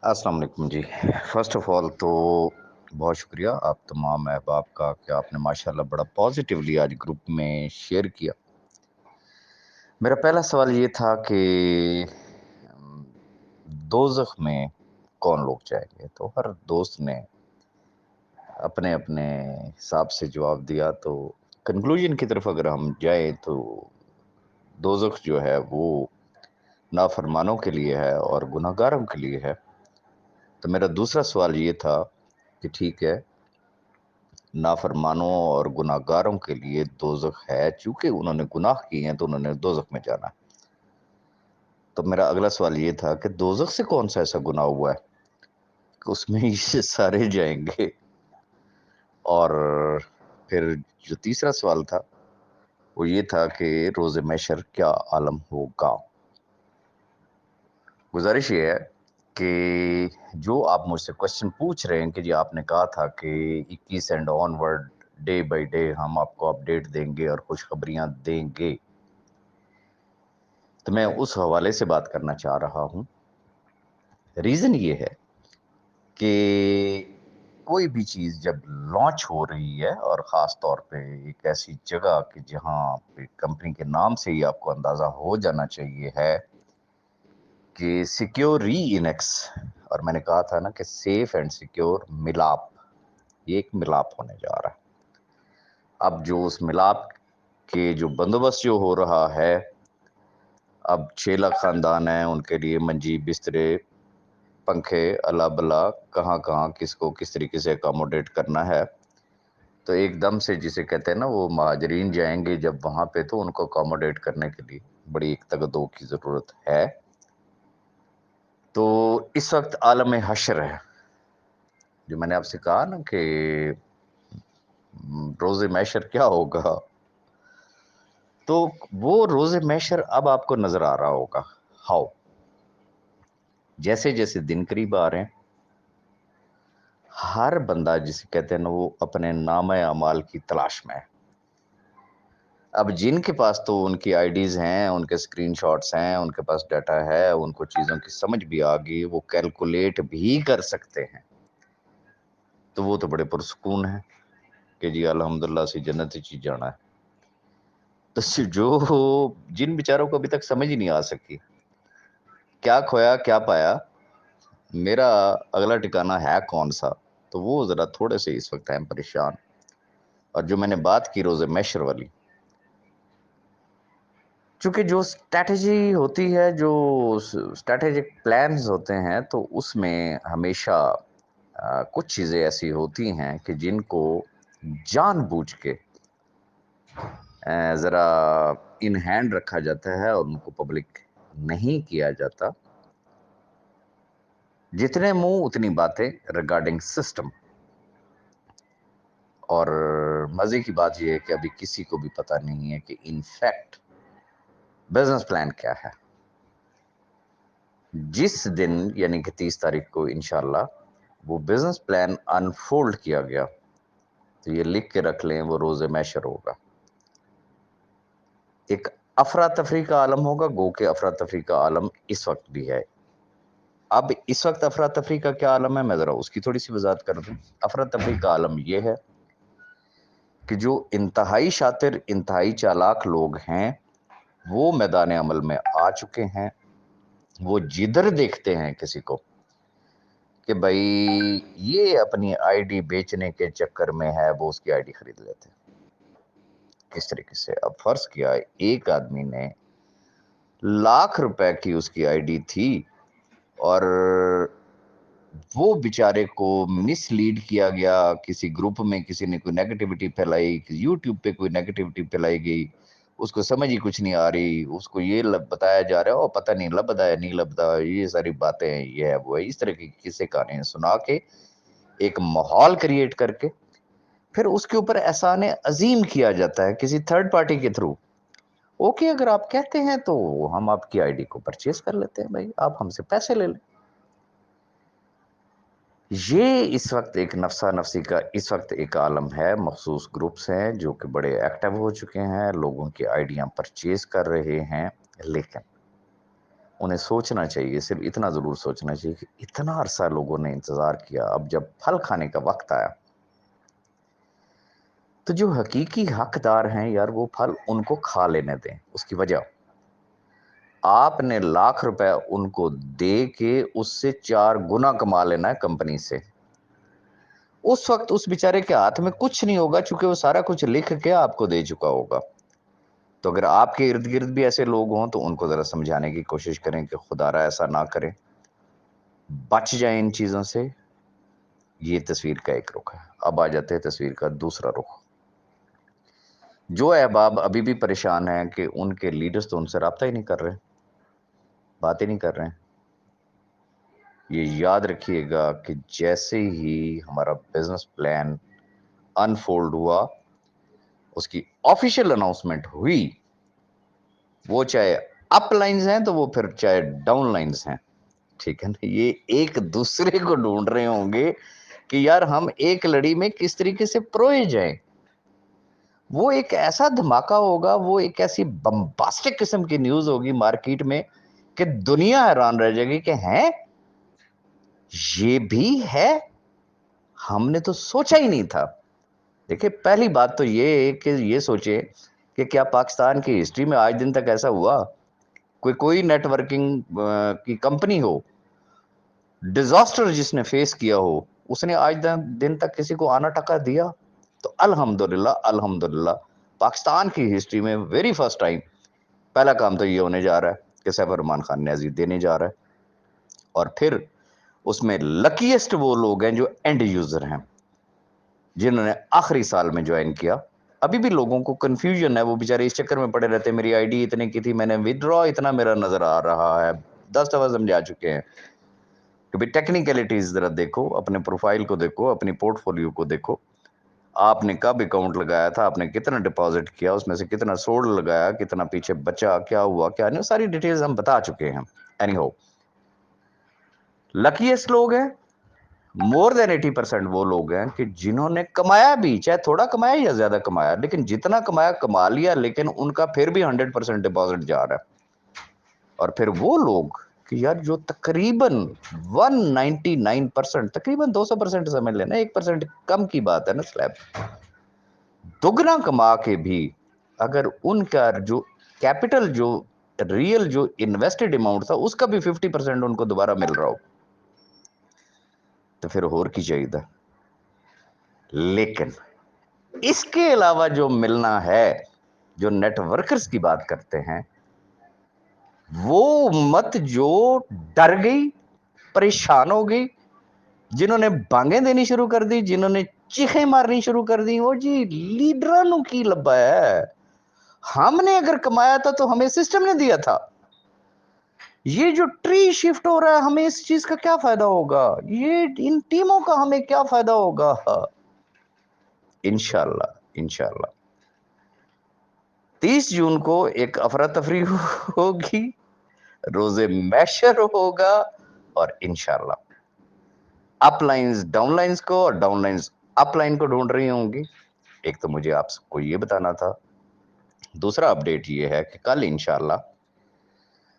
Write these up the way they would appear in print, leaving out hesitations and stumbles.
अस्सलाम वालेकुम जी। First of all तो बहुत शुक्रिया आप तमाम अहबाब का कि आपने माशाअल्लाह बड़ा पॉज़िटिवली आज ग्रुप में शेयर किया। मेरा पहला सवाल ये था कि दोज़ख में कौन लोग जाएँगे? तो हर दोस्त ने अपने-अपने हिसाब से जवाब दिया, तो कन्क्लूज़न की तरफ अगर हम जाएँ तो दोज़ख जो है वो नाफ़रमानों के लिए है और गुनहगारों के लिए है। तो मेरा दूसरा सवाल ये था कि ठीक है, नाफरमानों और गुनाहगारों के लिए दोज़ख है, चूँकि उन्होंने गुनाह किए हैं तो उन्होंने दोज़ख में जाना है। तो मेरा अगला सवाल ये था कि दोज़ख से कौन-सा ऐसा गुनाह हुआ है कि उसमें ये सारे जाएँगे? और फिर जो तीसरा सवाल था, वो ये था कि रोज़े महशर क्या आलम होगा? गुज़ारिश ये है कि जो आप मुझसे क्वेश्चन पूछ रहे हैं कि जी आपने कहा था कि 21 and onward day by day हम आपको अपडेट देंगे और खुशखबरियाँ देंगे। तो मैं उस हवाले से बात करना चाह रहा हूँ। रीज़न ये है कि कोई भी चीज़ जब लॉन्च हो रही है और ख़ास तौर पे एक ऐसी जगह कि जहाँ पे कंपनी के नाम से ही आपको अंदाज़ा हो जाना चाहिए है कि सिक्योर री-इनेक्स, और मैंने कहा था ना कि सेफ एंड सिक्योर मिलाप, ये एक मिलाप होने जा रहा है। अब जो उस मिलाप के जो बंदोबस्त जो हो रहा है, अब 6 लाख ख़ानदान हैं, उनके लिए मंजी, बिस्तरे, पंखे, अला-बला, कहाँ-कहाँ, किसको किस तरीके से अकोमोडेट करना है। तो एकदम से जिसे कहते हैं ना वो महाजरीन जाएँगे जब वहाँ पे, तो उनको अकोमोडेट करने के लिए बड़ी एक तगदो की ज़रूरत है। तो इस वक़्त आलम हश्र है। जो मैंने आपसे कहा ना कि रोज़े महशर क्या होगा? तो वो रोज़े महशर अब आपको नज़र आ रहा होगा। हाउ? जैसे-जैसे दिन करीब आ रहे हैं, हर बंदा जिसे कहते हैं ना वो अपने नाम-ए-अमाल की तलाश में है। अब जिनके पास तो उनकी आईडीज़ हैं, उनके स्क्रीनशॉट्स हैं, उनके पास डाटा है, उनको चीज़ों की समझ भी आ गई, वो कैलकुलेट भी कर सकते हैं। तो वो तो बड़े पुरसुकून हैं कि जी अल्हम्दुलिल्लाह से जन्नत च ही जाना है। तो जो जिन बेचारों को अभी तक समझ ही नहीं आ सकी, क्या खोया क्या पाया, मेरा अगला ठिकाना है कौन-सा? तो वो ज़रा थोड़े से इस वक़्त हैं परेशान। और जो मैंने बात की रोज़े महशर वाली, चूँकि जो स्ट्रैटेजी होती है, जो स्ट्रैटेजिक प्लान्स होते हैं, तो उसमें हमेशा कुछ चीज़ें ऐसी होती हैं कि जिनको जानबूझ के ज़रा इन हैंड रखा जाता है और उनको पब्लिक नहीं किया जाता। जितने मुँह उतनी बातें रिगार्डिंग सिस्टम। और मज़े की बात ये है कि अभी किसी को भी पता नहीं है कि इन फैक्ट बिज़नेस प्लान क्या है। जिस दिन यानी कि 30 तारीख को इंशाअल्लाह वो बिज़नेस प्लान अनफ़ोल्ड किया गया, तो ये लिख के रख लें, वो रोज़े महशर होगा। एक अफ़रा-तफ़री का आलम होगा, गो के अफ़रा-तफ़री का आलम इस वक़्त भी है। अब इस वक़्त अफ़रा-तफ़री का क्या आलम है, मैं ज़रा उसकी थोड़ी-सी वज़ाहत कर दूँ। अफ़रा-तफ़री का आलम ये है कि जो इंतहाई शातिर, इंतहाई चालाक लोग हैं, वो मैदान अमल में आ चुके हैं। वो जिधर देखते हैं किसी को कि भई ये अपनी आईडी बेचने के चक्कर में है, वो उसकी आईडी खरीद लेते हैं। किस तरीके से? अब फ़र्ज़ किया एक आदमी ने लाख रुपए की उसकी आईडी थी और वो बेचारे को मिसलीड किया गया, किसी ग्रुप में किसी ने कोई नेगेटिविटी फैलाई, यूट्यूब पे कोई नेगेटिविटी फैलाई गई, उसको समझ ही कुछ नहीं आ रही, उसको ये बताया जा रहा है और पता नहीं लबदा है नहीं लबदा, ये सारी बातें हैं, ये है वो है, इस तरह की किस्से कहानियां सुना के एक माहौल क्रिएट करके फिर उसके ऊपर एहसान अजीम किया जाता है किसी थर्ड पार्टी के थ्रू। ओके, अगर आप कहते हैं तो हम आपकी आईडी को परचेज कर लेते हैं, भाई आप हमसे पैसे ले लें। ये इस वक़्त एक नफ़्सा-नफ़सी का इस वक़्त एक आलम है, मख़सूस ग्रुप्स हैं जो कि बड़े एक्टिव हो चुके हैं, लोगों की आइडियाँ परचेज़ कर रहे हैं। लेकिन उन्हें सोचना चाहिए, सिर्फ इतना ज़रूर सोचना चाहिए कि इतना अरसा लोगों ने इंतज़ार किया, अब जब फल खाने का वक़्त आया, तो जो हकीकी हकदार हैं यार, वो फल उनको खा लेने दें। उसकी वजह, आपने लाख रुपए उनको दे के उससे 4 गुना कमा लेना है कंपनी से। उस वक़्त उस बेचारे के हाथ में कुछ नहीं होगा, चूँकि वो सारा कुछ लिख के आपको दे चुका होगा। तो अगर आपके इर्द-गिर्द भी ऐसे लोग हों, तो उनको ज़रा समझाने की कोशिश करें कि खुदारा ऐसा ना करें, बच जाएँ इन चीज़ों से। ये तस्वीर का एक रुख है। अब आ जाते हैं तस्वीर का दूसरा रुख। जो अहबाब अभी भी परेशान हैं कि उनके लीडर्स तो उनसे राब्ता ही नहीं कर रहे, बात ही नहीं कर रहे हैं। ये याद रखिएगा कि जैसे ही हमारा बिज़नेस प्लान अनफ़ोल्ड हुआ, उसकी ऑफ़िशियल अनाउंसमेंट हुई, वो चाहे अप लाइन्स हैं, तो वो फिर चाहे डाउन लाइन्स हैं, ठीक है ना? ये एक दूसरे को ढूँढ रहे होंगे कि यार हम एक लड़ी में किस तरीके से परोए जाएँ। वो एक ऐसा धमाका होगा, वो एक ऐसी बम्बास्टिक किस्म की न्यूज़ होगी मार्केट में कि दुनिया हैरान रह जाएगी कि हैं? ये भी है? हमने तो सोचा ही नहीं था। देखिए, पहली बात तो ये है कि ये सोचिए कि क्या पाकिस्तान की हिस्ट्री में आज दिन तक ऐसा हुआ? कोई नेटवर्किंग की कंपनी हो, डिज़ास्टर जिसने फेस किया हो, उसने आज दिन तक किसी को आना टका दिया? तो अल्हम्दुलिल्लाह, अल्हम्दुलिल्लाह, पाकिस्तान की हिस्ट्री में वेरी फर्स्ट टाइम पहला काम तो ये होने जा रहा है कि सैफ अरमान खान न्याज़ी देने जा रहा है। और फिर उसमें लकीएस्ट वो लोग हैं जो एंड यूज़र हैं, जिन्होंने आखिरी साल में ज्वाइन किया। अभी भी लोगों को कन्फ्यूजन है, वो बेचारे इस चक्कर में पड़े रहते हैं, मेरी आईडी इतने की थी, मैंने विथड्रॉ इतना मेरा नज़र आ रहा है। 10 दफ़ा समझा चुके हैं कि भाई टेक्निकलिटीज़ ज़रा देखो, अपने प्रोफाइल को देखो, अपनी पोर्टफोलियो को देखो। आपने कब अकाउंट लगाया था, आपने कितना डिपॉज़िट किया, उसमें से कितना सोल्ड लगाया, कितना पीछे बचा, क्या हुआ, क्या नहीं, सारी डिटेल्स हम बता चुके हैं। एनी हाउ, लकीएस्ट लोग हैं, मोर देन 80% वो लोग हैं कि जिन्होंने कमाया भी, चाहे थोड़ा कमाया या ज़्यादा कमाया, लेकिन जितना कमाया कमा लिया, लेकिन उनका फिर भी 100% डिपॉज़िट जा रहा है। और फिर वो लोग कि यार जो तकरीबन 199%, तकरीबन 200% समझ लेना, 1% कम की बात है ना स्लैब, दुगना कमा के भी अगर उनका जो कैपिटल, जो रियल जो इन्वेस्टेड अमाउंट था, उसका भी 50% उनको दोबारा मिल रहा हो, तो फिर होर की चाहिए। लेकिन इसके अलावा जो मिलना है, जो नेटवर्कर्स की बात करते हैं, वो मत जो डर गई, परेशान हो गई, जिन्होंने बांगे देनी शुरू कर दी, जिन्होंने चीखें मारनी शुरू कर दी, वो जी लीडरां की लब्बा है, हमने अगर कमाया था तो हमें सिस्टम ने दिया था। ये जो ट्री शिफ्ट हो रहा है, हमें इस चीज का क्या फायदा होगा? ये इन टीमों का हमें क्या फायदा होगा? इंशाल्लाह, इंशाल्लाह 30 जून को एक अफरा तफरी होगी, रोजे मैशर होगा, और इंशाल्लाह अप लाइन्स डाउन लाइन्स को और डाउन लाइन्स अप लाइन को ढूंढ रही होंगी। एक तो मुझे आप सबको ये बताना था। दूसरा अपडेट ये है कि कल इंशाल्लाह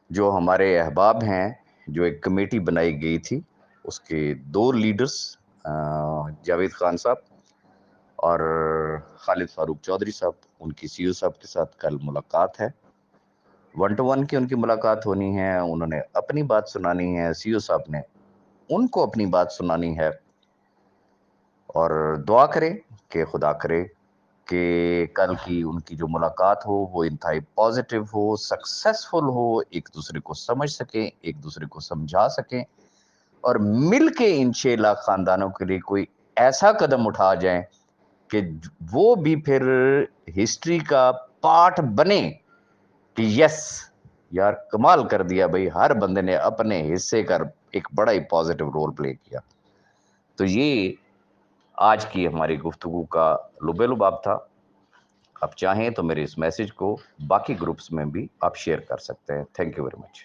जो हमारे अहबाब हैं, जो एक कमेटी बनाई गई थी, उसके 2 लीडर्स जावेद खान साहब और खालिद फारूक चौधरी साहब, उनकी सीईओ साहब के साथ कल मुलाकात है। 1 टू 1 की उनकी मुलाकात होनी है, उन्होंने अपनी बात सुनानी है, सीईओ साहब ने उनको अपनी बात सुनानी है, और दुआ करें कि खुदा करे कि कल की उनकी जो मुलाकात हो वो इंतहाई पॉजिटिव हो, सक्सेसफुल हो, एक दूसरे को समझ सकें, एक दूसरे को समझा सकें, और मिल के इन 6 लाख खानदानों के लिए कोई ऐसा कदम उठा जाए कि वो भी फिर हिस्ट्री का पार्ट बने कि यस यार, कमाल कर दिया भाई, हर बंदे ने अपने हिस्से का एक बड़ा ही पॉजिटिव रोल प्ले किया। तो ये आज की हमारी गुफ्तगू का लुबे-लुबाब था। आप चाहें तो मेरे इस मैसेज को बाकी ग्रुप्स में भी आप शेयर कर सकते हैं। Thank you very much.